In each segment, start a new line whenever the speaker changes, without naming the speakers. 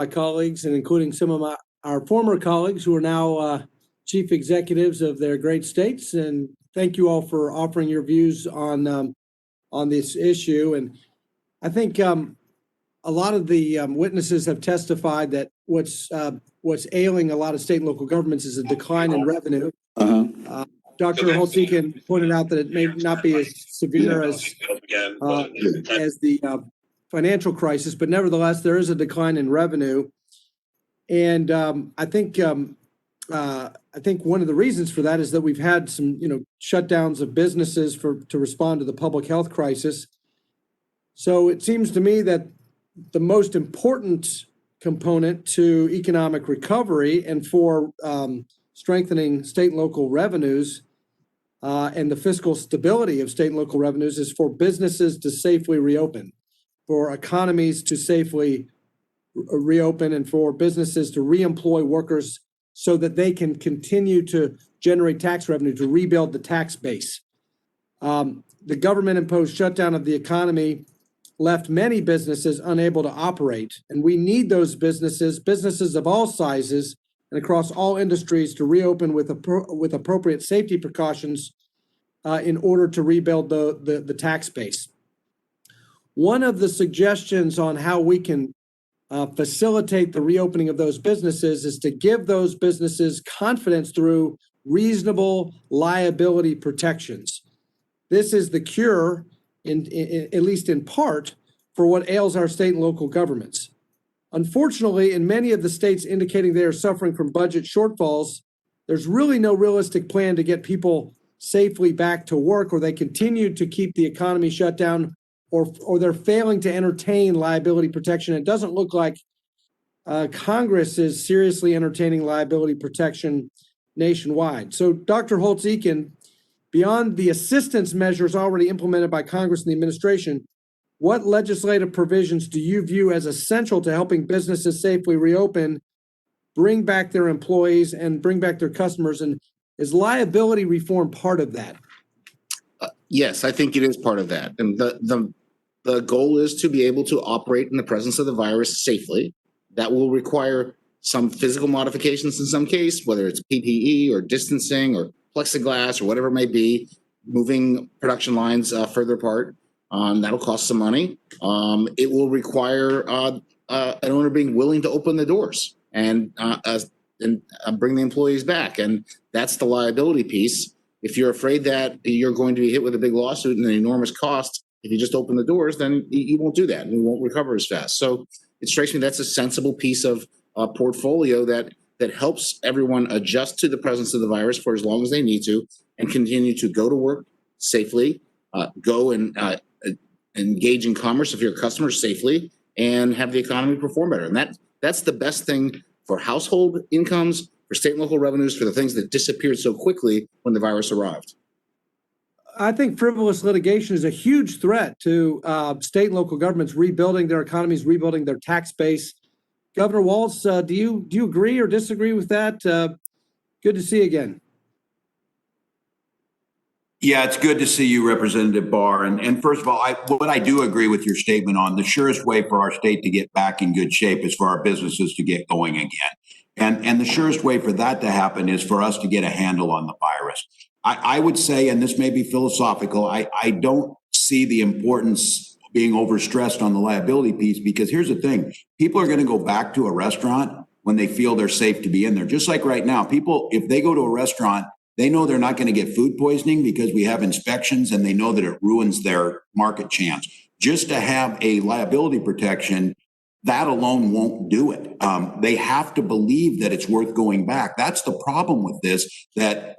my colleagues, and including some of our former colleagues who are now chief executives of their great states. And thank you all for offering your views on this issue. And I think a lot of the witnesses have testified that what's ailing a lot of state and local governments is a decline in revenue. Dr. Holtz-Eakin pointed out that it may not be as severe as the financial crisis, but nevertheless, there is a decline in revenue. And I think one of the reasons for that is that we've had some, shutdowns of businesses to respond to the public health crisis. So it seems to me that the most important component to economic recovery and for strengthening state and local revenues and the fiscal stability of state and local revenues is for businesses to safely reopen, for economies to safely reopen, and for businesses to reemploy workers so that they can continue to generate tax revenue to rebuild the tax base. The government-imposed shutdown of the economy left many businesses unable to operate, and we need those businesses of all sizes and across all industries to reopen with appropriate safety precautions in order to rebuild the tax base. One of the suggestions on how we can facilitate the reopening of those businesses is to give those businesses confidence through reasonable liability protections. This is the cure, at least in part, for what ails our state and local governments. Unfortunately, in many of the states indicating they are suffering from budget shortfalls, there's really no realistic plan to get people safely back to work, or they continue to keep the economy shut down, or they're failing to entertain liability protection. It doesn't look like Congress is seriously entertaining liability protection nationwide. So, Dr. Holtz-Eakin, beyond the assistance measures already implemented by Congress and the administration, what legislative provisions do you view as essential to helping businesses safely reopen, bring back their employees, and bring back their customers? And is liability reform part of that?
Yes, I think it is part of that. And the goal is to be able to operate in the presence of the virus safely. That will require some physical modifications in some case, whether it's PPE or distancing or plexiglass or whatever it may be, moving production lines further apart. That'll cost some money. It will require an owner being willing to open the doors and bring the employees back. And that's the liability piece. If you're afraid that you're going to be hit with a big lawsuit and an enormous cost, if you just open the doors, then you won't do that and you won't recover as fast. So it strikes me that's a sensible piece of portfolio that helps everyone adjust to the presence of the virus for as long as they need to and continue to go to work safely, go and engage in commerce if you're a customer safely, and have the economy perform better. And that's the best thing for household incomes, for state and local revenues, for the things that disappeared so quickly when the virus arrived.
I think frivolous litigation is a huge threat to state and local governments rebuilding their economies, rebuilding their tax base. Governor Walz, do you agree or disagree with that? Good to see you again.
Yeah, it's good to see you, Representative Barr. And first of all, what I do agree with your statement on, the surest way for our state to get back in good shape is for our businesses to get going again. And the surest way for that to happen is for us to get a handle on the virus. I would say, and this may be philosophical, I don't see the importance being overstressed on the liability piece, because here's the thing. People are going to go back to a restaurant when they feel they're safe to be in there. Just like right now, people, if they go to a restaurant, they know they're not going to get food poisoning because we have inspections, and they know that it ruins their market chance. Just to have a liability protection, that alone won't do it. They have to believe that it's worth going back. That's the problem with this, that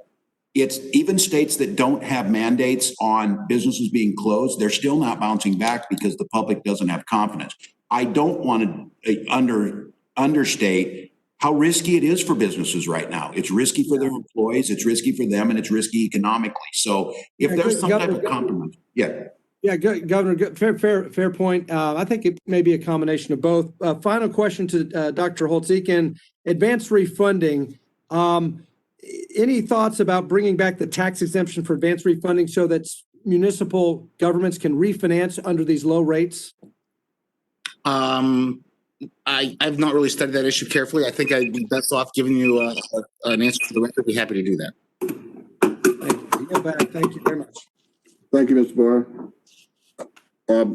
it's even states that don't have mandates on businesses being closed, they're still not bouncing back because the public doesn't have confidence. I don't want to understate how risky it is for businesses right now. It's risky for their employees, it's risky for them, and it's risky economically. So if there's some type of compromise,
Yeah, Governor, fair point. I think it may be a combination of both. Final question to Dr. Holtz-Eakin, advanced refunding. Any thoughts about bringing back the tax exemption for advanced refunding so that municipal governments can refinance under these low rates?
I've not really studied that issue carefully. I think I'd be best off giving you an answer for the record. Be happy to do that.
Thank you. I yield back. Thank you very much.
Thank you, Mr. Barr. Mr.